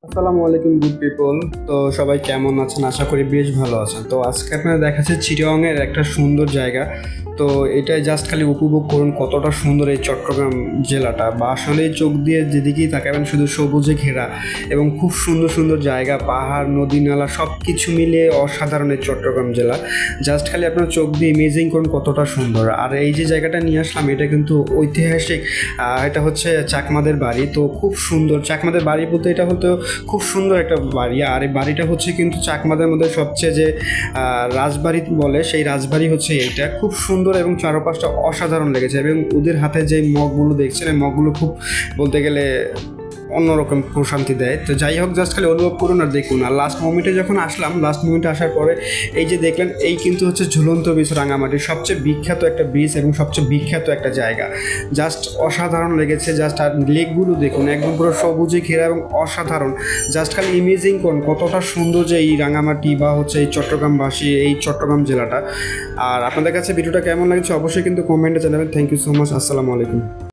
আসসালামু আলাইকুম good people. তো সবাই কেমন আছেন? আশা করি বেশ ভালো আছেন। তো আজকে আপনারা দেখাচ্ছে চিটাগংয়ের একটা সুন্দর জায়গা। তো এটাই জাস্ট খালি উপভোগ করুন কতটা সুন্দর এই চট্টগ্রাম জেলাটা, বা আসলে চোখ দিয়ে যেদিকেই তাকাবেন শুধু সবুজে ঘেরা এবং খুব সুন্দর সুন্দর জায়গা, পাহাড়, নদী, নালা সব কিছু মিলিয়ে অসাধারণ এই চট্টগ্রাম জেলা। জাস্ট খালি আপনার চোখ দিয়ে ইমেজিং করুন কতটা সুন্দর। আর এই যে জায়গাটা নিয়ে আসলাম এটা কিন্তু ঐতিহাসিক। এটা হচ্ছে চাকমাদের বাড়ি। তো খুব সুন্দর চাকমাদের বাড়ি বলতে এটা হতো খুব সুন্দর একটা বাড়ি। আর এই বাড়িটা হচ্ছে কিন্তু চাকমাদের মধ্যে সবচেয়ে যে রাজবাড়ি বলে সেই রাজবাড়ি হচ্ছে এইটা। খুব সুন্দর এবং চারপাশটা অসাধারণ লেগেছে, এবং ওদের হাতে যে মগগুলো দেখছেন এই মগগুলো খুব বলতে গেলে অন্যরকম প্রশান্তি দেয়। তো যাই হোক, জাস্ট খালি অনুভব করুন আর দেখুন। আর লাস্ট মোমেন্টে যখন আসলাম, লাস্ট মোমেন্টে আসার পরে এই যে দেখলেন, এই কিন্তু হচ্ছে ঝুলন্ত ব্রিজ, রাঙামাটির সবচেয়ে বিখ্যাত একটা ব্রিজ এবং সবচেয়ে বিখ্যাত একটা জায়গা। জাস্ট অসাধারণ লেগেছে। জাস্ট আর লেকগুলো দেখুন, একদম পুরো সবুজে ঘেরা এবং অসাধারণ। জাস্ট খালি ইমেজিং করুন কতটা সুন্দর যে এই রাঙামাটি বা হচ্ছে এই চট্টগ্রামবাসী, এই চট্টগ্রাম জেলাটা। আর আপনাদের কাছে ভিডিওটা কেমন লাগছে অবশ্যই কিন্তু কমেন্টে জানাবেন। Thank you so much. আসসালামু আলাইকুম।